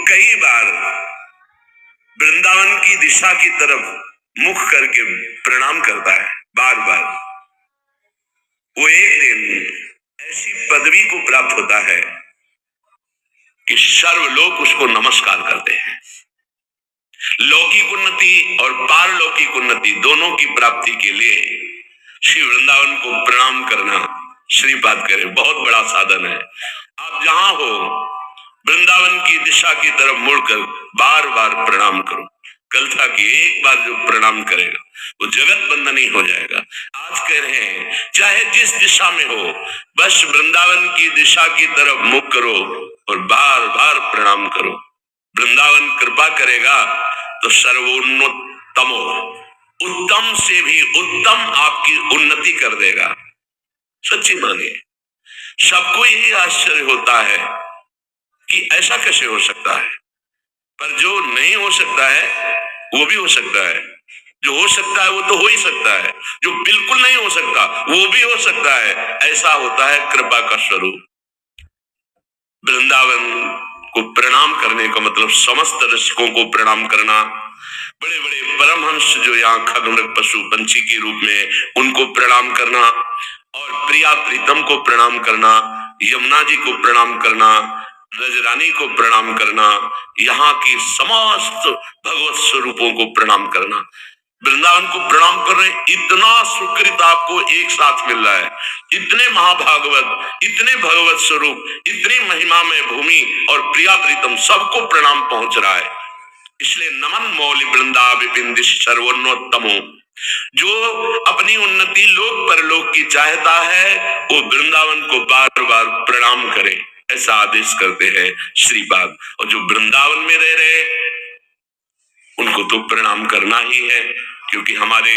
कई बार वृंदावन की दिशा की तरफ मुख करके प्रणाम करता है, बार बार। वो एक दिन ऐसी पदवी को प्राप्त होता है कि सर्वलोक उसको नमस्कार करते हैं। लौकिक उन्नति और पारलौकिक उन्नति दोनों की प्राप्ति के लिए श्री वृंदावन को प्रणाम करना श्रीपाद करे बहुत बड़ा साधन है। आप जहां हो वृंदावन की दिशा की तरफ मुड़कर बार बार प्रणाम करो। कल था कि एक बार जो प्रणाम करेगा वो जगत बंधनी हो जाएगा। आज कह रहे हैं चाहे जिस दिशा में हो, बस वृंदावन की दिशा की तरफ मुख करो और बार बार प्रणाम करो। वृंदावन कृपा करेगा तो सर्वोन्नतमो, उत्तम से भी उत्तम आपकी उन्नति कर देगा। सच्ची मानिए, सबको यही आश्चर्य होता है कि ऐसा कैसे हो सकता है, पर जो नहीं हो सकता है वो भी हो सकता है। जो हो सकता है वो तो हो ही सकता है, जो बिल्कुल नहीं हो सकता वो भी हो सकता है। ऐसा होता है कृपा का स्वरूप। वृंदावन को प्रणाम करने का मतलब समस्त रसिकों को प्रणाम करना, बड़े बड़े परमहंस जो यहाँ खगमृग पशु पंछी के रूप में उनको प्रणाम करना, और प्रिया प्रीतम को प्रणाम करना, यमुना जी को प्रणाम करना, रजरानी को प्रणाम करना, यहाँ की समस्त भगवत स्वरूपों को प्रणाम करना। वृंदावन को प्रणाम कर रहे, इतना सुकृत आपको एक साथ मिल रहा है। इतने महाभागवत, इतने भगवत स्वरूप, इतनी महिमा में भूमि और प्रिया प्रीतम सबको प्रणाम पहुंच रहा है। इसलिए नमन मौलि वृंदा विपिन दिश सर्वोन्नतमो, जो अपनी उन्नति लोक परलोक की चाहता है वो वृंदावन को बार बार प्रणाम करे, ऐसा आदेश करते हैं श्रीपाद। और जो वृंदावन में रह रहे उनको तो प्रणाम करना ही है, क्योंकि हमारे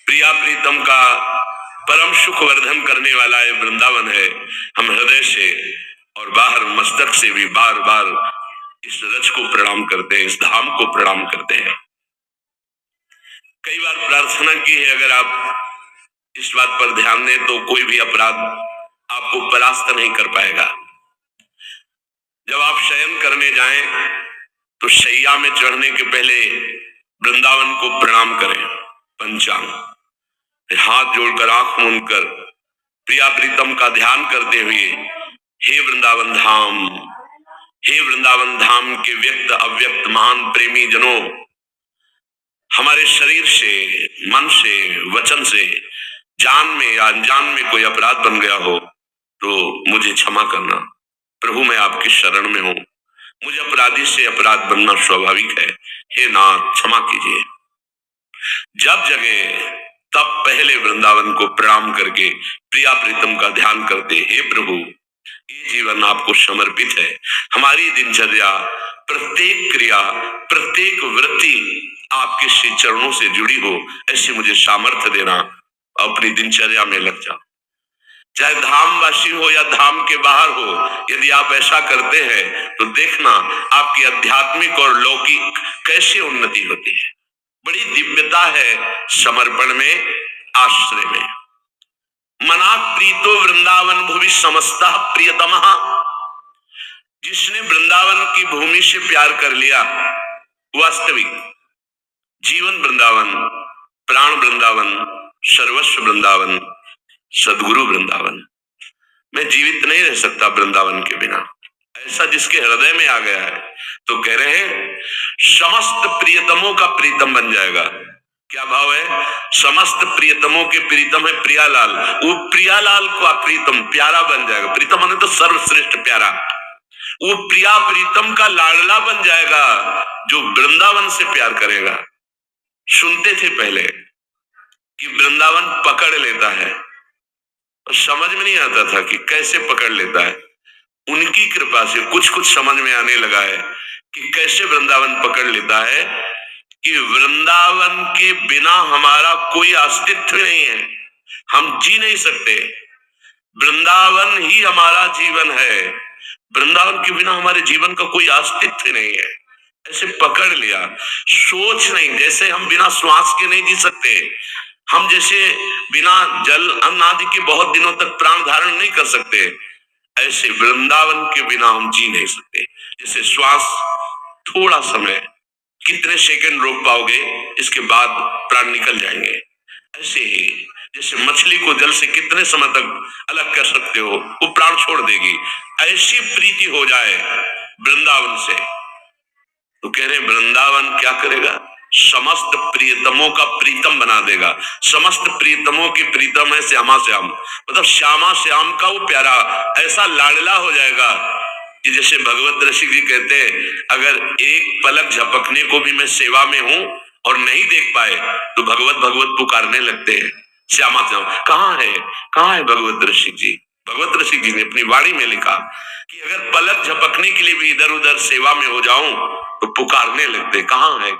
प्रिया प्रीतम का परम सुख वर्धन करने वाला ये वृंदावन है। हम हृदय से और बाहर मस्तक से भी बार बार इस रज को प्रणाम करते हैं, इस धाम को प्रणाम करते हैं। कई बार प्रार्थना की है, अगर आप इस बात पर ध्यान दें तो कोई भी अपराध आपको परास्त नहीं कर पाएगा। जब आप शयन करने जाएं तो शैया में चढ़ने के पहले वृंदावन को प्रणाम करें, पंचांग, फिर हाथ जोड़कर आंख मूंदकर प्रिया प्रीतम का ध्यान करते हुए हे वृंदावन धाम, हे वृंदावन धाम के व्यक्त अव्यक्त महान प्रेमी जनों, हमारे शरीर से, मन से, वचन से, जान में या अनजान में कोई अपराध बन गया हो तो मुझे क्षमा करना। प्रभु मैं आपकी शरण में हूं, मुझे अपराधी से अपराध बनना स्वाभाविक है, हे नाथ क्षमा कीजिए। जब जगे तब पहले वृंदावन को प्रणाम करके प्रिया प्रीतम का ध्यान करते, हे प्रभु ये जीवन आपको समर्पित है। हमारी दिनचर्या, प्रत्येक क्रिया, प्रत्येक वृत्ति आपके श्री चरणों से जुड़ी हो, ऐसी मुझे सामर्थ्य देना। अपनी दिनचर्या में लग जाओ, चाहे धामवासी हो या धाम के बाहर हो। यदि आप ऐसा करते हैं तो देखना आपकी आध्यात्मिक और लौकिक कैसे उन्नति होती है। बड़ी दिव्यता है समर्पण में, आश्रय में। मना प्रीतो वृंदावन भूमि समस्ता प्रियतमः, जिसने वृंदावन की भूमि से प्यार कर लिया, वास्तविक जीवन वृंदावन, प्राण वृंदावन, सर्वस्व वृंदावन, सदगुरु वृंदावन। मैं जीवित नहीं रह सकता वृंदावन के बिना, ऐसा जिसके हृदय में आ गया है तो कह रहे हैं समस्त प्रियतमों का प्रीतम बन जाएगा। क्या भाव है? समस्त प्रियतमों के प्रीतम है प्रियालाल, वो प्रियालाल का प्रीतम प्यारा बन जाएगा। प्रीतम माने तो सर्वश्रेष्ठ प्यारा। वो प्रिया प्रीतम का लाडला बन जाएगा जो वृंदावन से प्यार करेगा। सुनते थे पहले कि वृंदावन पकड़ लेता है, और समझ में नहीं आता था कि कैसे पकड़ लेता है। उनकी कृपा से कुछ कुछ समझ में आने लगा है कि कैसे वृंदावन पकड़ लेता है, कि वृंदावन के बिना हमारा कोई अस्तित्व नहीं है, हम जी नहीं सकते। वृंदावन ही हमारा जीवन है, वृंदावन के बिना हमारे जीवन का कोई अस्तित्व नहीं है। ऐसे पकड़ लिया, सोच नहीं, जैसे हम बिना श्वास के नहीं जी सकते, हम जैसे बिना जल अन्न आदि के बहुत दिनों तक प्राण धारण नहीं कर सकते, ऐसे वृंदावन के बिना हम जी नहीं सकते। जैसे श्वास थोड़ा समय, कितने सेकंड रोक पाओगे, इसके बाद प्राण निकल जाएंगे। ऐसे ही जैसे मछली को जल से कितने समय तक अलग कर सकते हो, वो प्राण छोड़ देगी। ऐसी प्रीति हो जाए वृंदावन से, तो कह रहे वृंदावन क्या करेगा, समस्त प्रियतमों का प्रीतम बना देगा। समस्त प्रियतमों की प्रीतम है श्यामा श्याम, मतलब श्यामा श्याम का वो प्यारा ऐसा लाडला हो जाएगा कि जैसे भगवत ऋषि जी कहते हैं, अगर एक पलक झपकने को भी मैं सेवा में हूं और नहीं देख पाए तो भगवत भगवत पुकारने लगते हैं। श्यामा श्याम कहाँ है भगवत ऋषि जी। भगवत ऋषि जी ने अपनी वाणी में लिखा कि अगर पलक झपकने के लिए भी इधर उधर सेवा में हो जाऊं तो पुकारने लगते, कहाँ है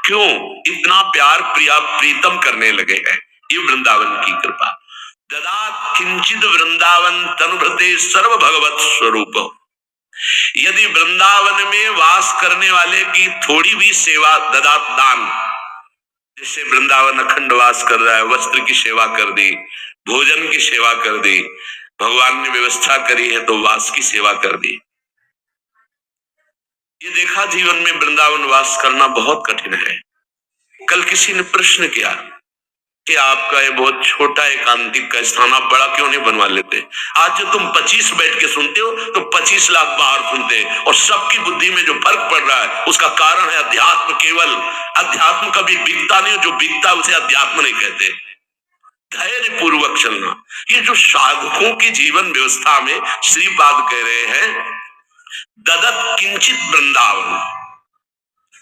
क्यों, इतना प्यार प्रिया प्रीतम करने लगे हैं। ये वृंदावन की कृपा। ददात किंचित वृंदावन तनुभृते सर्व भगवत स्वरूप। यदि वृंदावन में वास करने वाले की थोड़ी भी सेवा, ददात दान, जैसे वृंदावन अखंड वास कर रहा है, वस्त्र की सेवा कर दी, भोजन की सेवा कर दी, भगवान ने व्यवस्था करी है तो वास की सेवा कर दी। ये देखा जीवन में वृंदावन वास करना बहुत कठिन है। कल किसी ने प्रश्न किया कि आपका ये बहुत छोटा एकांतिक का स्थान, आप बड़ा क्यों नहीं बनवा लेते। आज जो तुम 25 बैठ के सुनते हो तो 25 लाख बाहर सुनते, और सबकी बुद्धि में जो फर्क पड़ रहा है उसका कारण है अध्यात्म। केवल अध्यात्म कभी बिकता नहीं, जो बिकता उसे अध्यात्म नहीं कहते। धैर्य पूर्वक चलना, ये जो साधकों की जीवन व्यवस्था में श्रीपाद कह रहे हैं, ददत किंचित वृंदावन,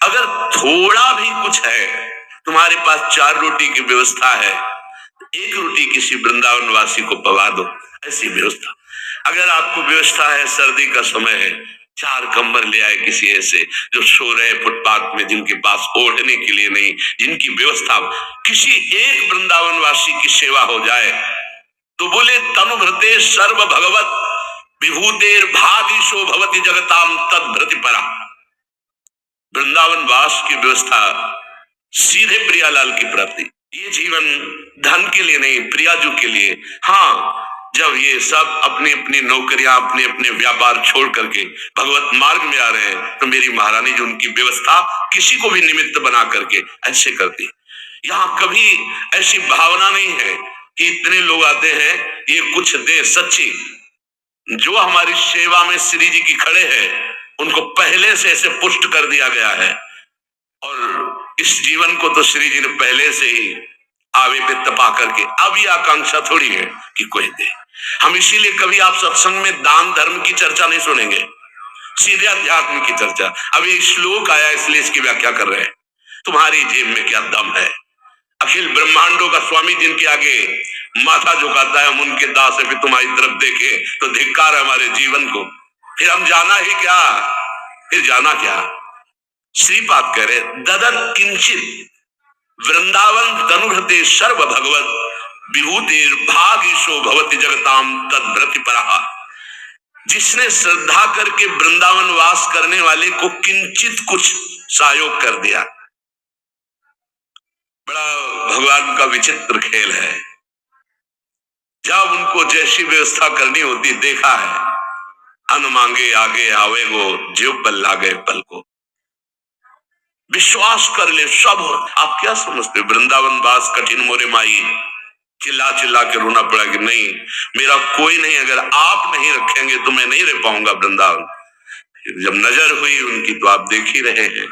अगर थोड़ा भी कुछ है, तुम्हारे पास 4 रोटी की व्यवस्था है, 1 रोटी किसी वृंदावन वासी को पवा दो, ऐसी व्यवस्था। अगर आपको व्यवस्था है, सर्दी का समय है, 4 कंबल ले आए किसी ऐसे जो सो रहे फुटपाथ में, जिनके पास ओढ़ने के लिए नहीं, जिनकी व्यवस्था, किसी एक वृंदावन वासी की सेवा हो जाए तो बोले तनुभृते सर्व भगवत विभूतेर भागीशो भवति जगताम तद्भृति परा। वृंदावन वास की व्यवस्था सीधे प्रियालाल की प्राप्ति। ये जीवन धन के लिए नहीं, प्रियाजू के लिए। हाँ, जब ये सब अपनी अपनी नौकरियां, अपने अपने व्यापार छोड़ करके भगवत मार्ग में आ रहे हैं, तो मेरी महारानी जी उनकी व्यवस्था किसी को भी निमित्त बना करके ऐसे करती। यहाँ कभी ऐसी भावना नहीं है कि इतने लोग आते हैं ये कुछ दे। सच्ची जो हमारी सेवा में श्री जी की खड़े हैं, उनको पहले से ऐसे पुष्ट कर दिया गया है, और इस जीवन को तो श्री जी ने पहले से ही आवे पे तपा करके, अब ये आकांक्षा थोड़ी है कि कोई दे। हम इसीलिए कभी आप सत्संग में दान धर्म की चर्चा नहीं सुनेंगे, सीधे अध्यात्म की चर्चा। अब ये श्लोक आया इसलिए इसकी व्याख्या कर रहे हैं। तुम्हारी जेब में क्या दम है, अखिल ब्रह्मांडों का स्वामी जिनके आगे माथा झुकाता है, हम उनके दास है, फिर तुम्हारी तरफ देखे तो धिक्कार है हमारे जीवन को, फिर हम जाना ही क्या, फिर जाना क्या। श्रीपाद कह रहे ददत किंचित वृंदावन तनुभृते सर्व भगवत विभूतिर भागीशो भवति जगताम तद्भृति परहा। जिसने श्रद्धा करके वृंदावन वास करने वाले को किंचित कुछ सहयोग कर दिया, बड़ा भगवान का विचित्र खेल है। जब उनको जैसी व्यवस्था करनी होती, देखा है, अन मांगे आगे आवे गो, जीव बल लागे पल को। विश्वास कर ले सब। आप क्या समझते, वृंदावन वास कठिन मोरे माई, चिल्ला चिल्ला के रोना पड़ा कि नहीं मेरा कोई नहीं, अगर आप नहीं रखेंगे तो मैं नहीं रह पाऊंगा वृंदावन। जब नजर हुई उनकी तो आप देख ही रहे हैं।